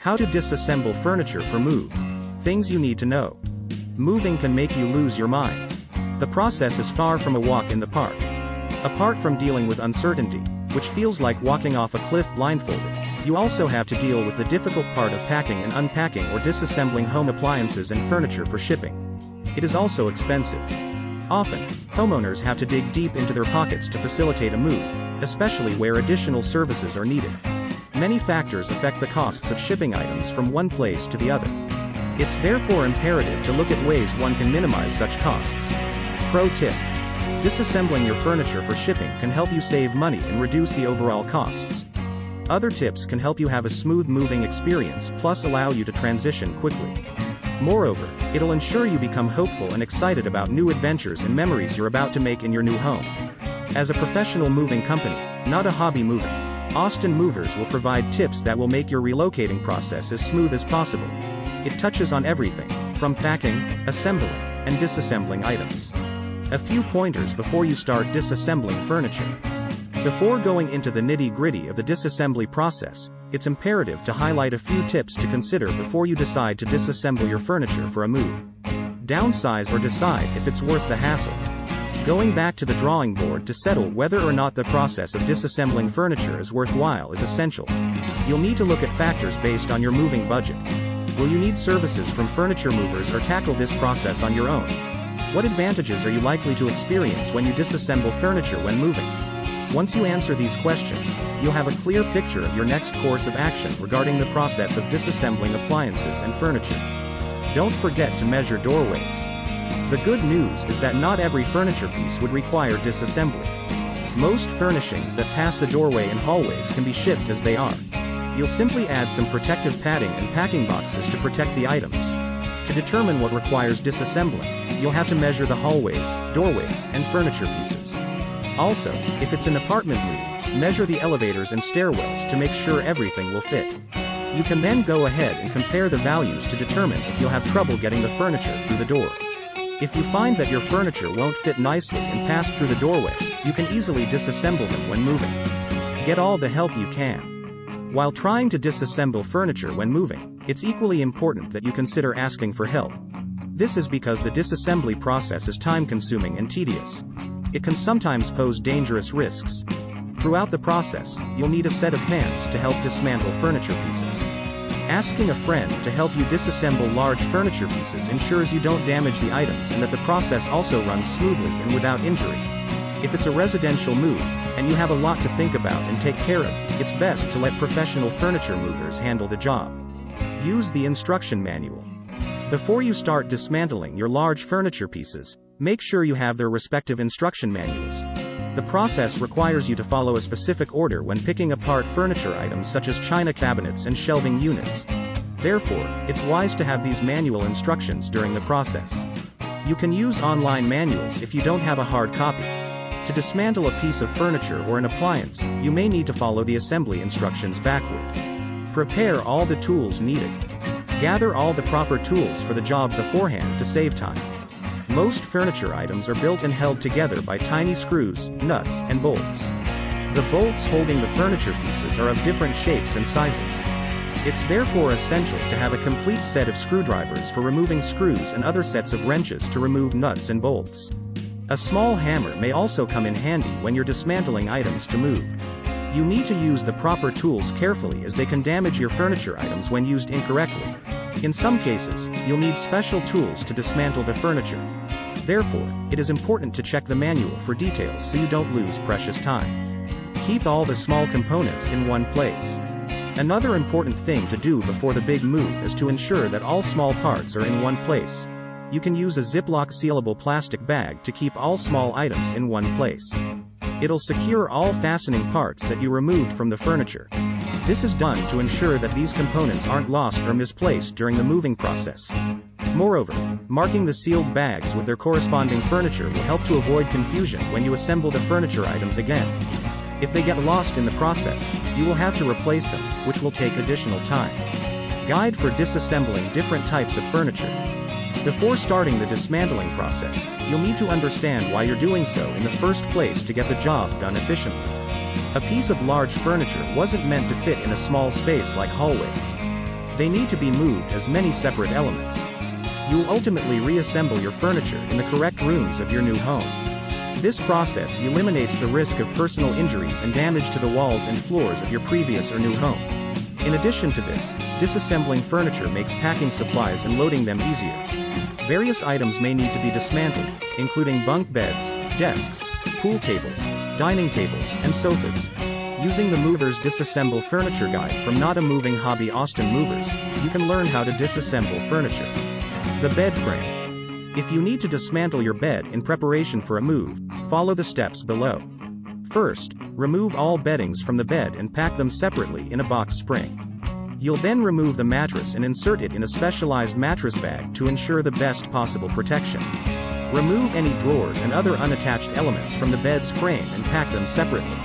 How to disassemble furniture for move. Things you need to know. Moving can make you lose your mind. The process is far from a walk in the park. Apart from dealing with uncertainty, which feels like walking off a cliff blindfolded, you also have to deal with the difficult part of packing and unpacking or disassembling home appliances and furniture for shipping. It is also expensive. Often, homeowners have to dig deep into their pockets to facilitate a move, especially where additional services are needed. Many factors affect the costs of shipping items from one place to the other. It's therefore imperative to look at ways one can minimize such costs. Pro tip: disassembling your furniture for shipping can help you save money and reduce the overall costs. Other tips can help you have a smooth moving experience plus allow you to transition quickly. Moreover, it'll ensure you become hopeful and excited about new adventures and memories you're about to make in your new home. As a professional moving company, not a hobby moving, Austin Movers will provide tips that will make your relocating process as smooth as possible. It touches on everything, from packing, assembling, and disassembling items. A few pointers before you start disassembling furniture. Before going into the nitty-gritty of the disassembly process, it's imperative to highlight a few tips to consider before you decide to disassemble your furniture for a move. Downsize or decide if it's worth the hassle. Going back to the drawing board to settle whether or not the process of disassembling furniture is worthwhile is essential. You'll need to look at factors based on your moving budget. Will you need services from furniture movers or tackle this process on your own? What advantages are you likely to experience when you disassemble furniture when moving? Once you answer these questions, you'll have a clear picture of your next course of action regarding the process of disassembling appliances and furniture. Don't forget to measure doorways. The good news is that not every furniture piece would require disassembly. Most furnishings that pass the doorway and hallways can be shipped as they are. You'll simply add some protective padding and packing boxes to protect the items. To determine what requires disassembling, you'll have to measure the hallways, doorways, and furniture pieces. Also, if it's an apartment move, measure the elevators and stairwells to make sure everything will fit. You can then go ahead and compare the values to determine if you'll have trouble getting the furniture through the door. If you find that your furniture won't fit nicely and pass through the doorway, you can easily disassemble them when moving. Get all the help you can. While trying to disassemble furniture when moving, it's equally important that you consider asking for help. This is because the disassembly process is time-consuming and tedious. It can sometimes pose dangerous risks. Throughout the process, you'll need a set of hands to help dismantle furniture pieces. Asking a friend to help you disassemble large furniture pieces ensures you don't damage the items and that the process also runs smoothly and without injury. If it's a residential move, and you have a lot to think about and take care of, it's best to let professional furniture movers handle the job. Use the instruction manual. Before you start dismantling your large furniture pieces, make sure you have their respective instruction manuals. The process requires you to follow a specific order when picking apart furniture items such as china cabinets and shelving units. Therefore, it's wise to have these manual instructions during the process. You can use online manuals if you don't have a hard copy. To dismantle a piece of furniture or an appliance, you may need to follow the assembly instructions backward. Prepare all the tools needed. Gather all the proper tools for the job beforehand to save time. Most furniture items are built and held together by tiny screws, nuts, and bolts. The bolts holding the furniture pieces are of different shapes and sizes. It's therefore essential to have a complete set of screwdrivers for removing screws and other sets of wrenches to remove nuts and bolts. A small hammer may also come in handy when you're dismantling items to move. You need to use the proper tools carefully as they can damage your furniture items when used incorrectly. In some cases, you'll need special tools to dismantle the furniture. Therefore, it is important to check the manual for details so you don't lose precious time. Keep all the small components in one place. Another important thing to do before the big move is to ensure that all small parts are in one place. You can use a Ziploc sealable plastic bag to keep all small items in one place. It'll secure all fastening parts that you removed from the furniture. This is done to ensure that these components aren't lost or misplaced during the moving process. Moreover, marking the sealed bags with their corresponding furniture will help to avoid confusion when you assemble the furniture items again. If they get lost in the process, you will have to replace them, which will take additional time. Guide for disassembling different types of furniture. Before starting the dismantling process, you'll need to understand why you're doing so in the first place to get the job done efficiently. A piece of large furniture wasn't meant to fit in a small space like hallways. They need to be moved as many separate elements. You'll ultimately reassemble your furniture in the correct rooms of your new home. This process eliminates the risk of personal injuries and damage to the walls and floors of your previous or new home. In addition to this, disassembling furniture makes packing supplies and loading them easier. Various items may need to be dismantled, including bunk beds, desks, pool tables, dining tables, and sofas. Using the Movers Disassemble Furniture Guide from Not a Moving Hobby Austin Movers, you can learn how to disassemble furniture. The bed frame. If you need to dismantle your bed in preparation for a move, follow the steps below. First, remove all beddings from the bed and pack them separately in a box spring. You'll then remove the mattress and insert it in a specialized mattress bag to ensure the best possible protection. Remove any drawers and other unattached elements from the bed's frame and pack them separately.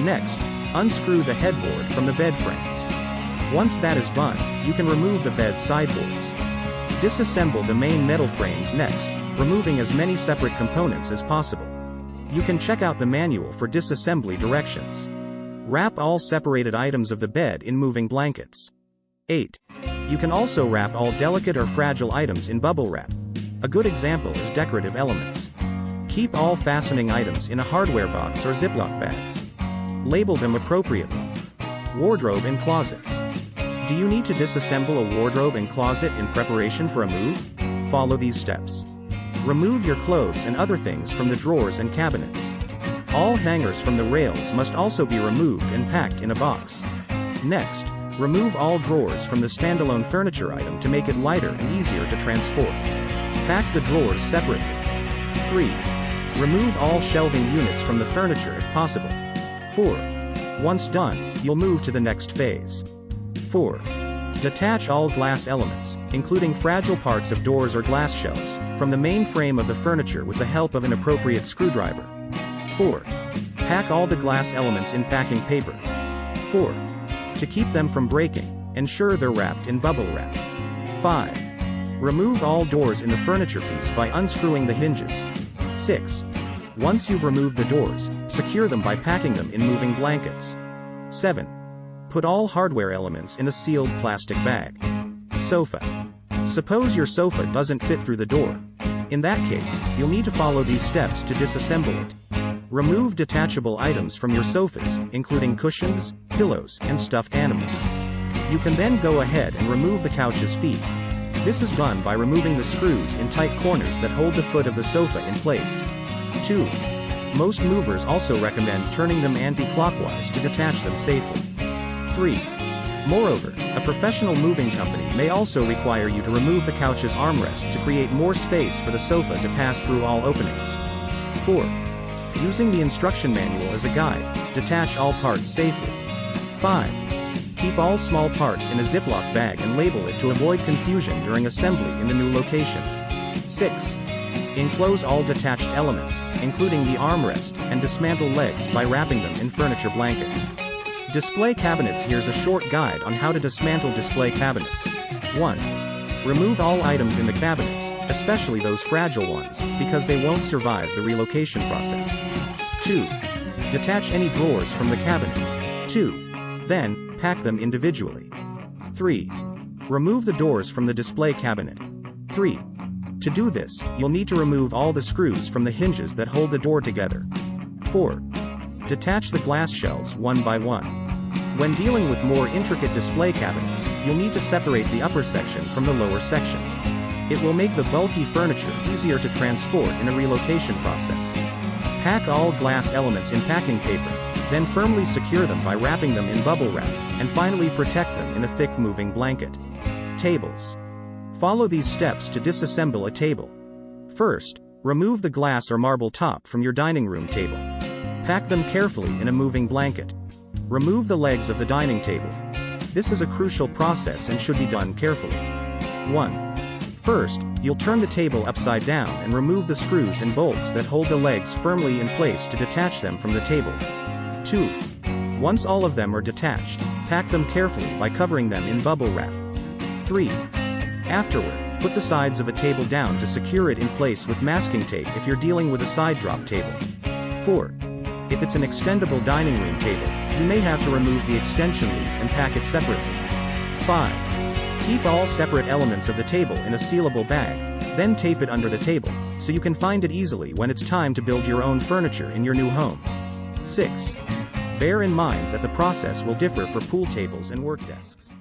Next, unscrew the headboard from the bed frames. Once that is done, you can remove the bed sideboards. Disassemble the main metal frames next, removing as many separate components as possible. You can check out the manual for disassembly directions. Wrap all separated items of the bed in moving blankets. 8. You can also wrap all delicate or fragile items in bubble wrap. A good example is decorative elements. Keep all fastening items in a hardware box or Ziploc bags. Label them appropriately. Wardrobe and closets. Do you need to disassemble a wardrobe and closet in preparation for a move? Follow these steps. Remove your clothes and other things from the drawers and cabinets. All hangers from the rails must also be removed and packed in a box. Next, remove all drawers from the standalone furniture item to make it lighter and easier to transport. Pack the drawers separately. 3. Remove all shelving units from the furniture if possible. 4. Once done, you'll move to the next phase. 4. Detach all glass elements, including fragile parts of doors or glass shelves, from the main frame of the furniture with the help of an appropriate screwdriver. 4. Pack all the glass elements in packing paper. 4. To keep them from breaking, ensure they're wrapped in bubble wrap. 5. Remove all doors in the furniture piece by unscrewing the hinges. 6. Once you've removed the doors, secure them by packing them in moving blankets. 7. Put all hardware elements in a sealed plastic bag. Sofa. Suppose your sofa doesn't fit through the door. In that case, you'll need to follow these steps to disassemble it. Remove detachable items from your sofas, including cushions, pillows, and stuffed animals. You can then go ahead and remove the couch's feet. This is done by removing the screws in tight corners that hold the foot of the sofa in place. 2. Most movers also recommend turning them anti-clockwise to detach them safely. 3. Moreover, a professional moving company may also require you to remove the couch's armrest to create more space for the sofa to pass through all openings. 4. Using the instruction manual as a guide, detach all parts safely. 5. Keep all small parts in a Ziploc bag and label it to avoid confusion during assembly in the new location. 6. Enclose all detached elements, including the armrest, and dismantle legs by wrapping them in furniture blankets. Display cabinets. Here's a short guide on how to dismantle display cabinets. 1. Remove all items in the cabinets, especially those fragile ones, because they won't survive the relocation process. 2. Detach any drawers from the cabinet. 2. Then, pack them individually. 3. Remove the doors from the display cabinet. 3. To do this, you'll need to remove all the screws from the hinges that hold the door together. 4. Detach the glass shelves one by one. When dealing with more intricate display cabinets, you'll need to separate the upper section from the lower section. It will make the bulky furniture easier to transport in a relocation process. Pack all glass elements in packing paper, then firmly secure them by wrapping them in bubble wrap, and finally protect them in a thick moving blanket. Tables. Follow these steps to disassemble a table. First, remove the glass or marble top from your dining room table. Pack them carefully in a moving blanket. Remove the legs of the dining table. This is a crucial process and should be done carefully. 1. First, you'll turn the table upside down and remove the screws and bolts that hold the legs firmly in place to detach them from the table. 2. Once all of them are detached, pack them carefully by covering them in bubble wrap. 3. Afterward, put the sides of a table down to secure it in place with masking tape if you're dealing with a side drop table. 4. If it's an extendable dining room table, you may have to remove the extension leaf and pack it separately. 5. Keep all separate elements of the table in a sealable bag, then tape it under the table, so you can find it easily when it's time to build your own furniture in your new home. 6. Bear in mind that the process will differ for pool tables and work desks.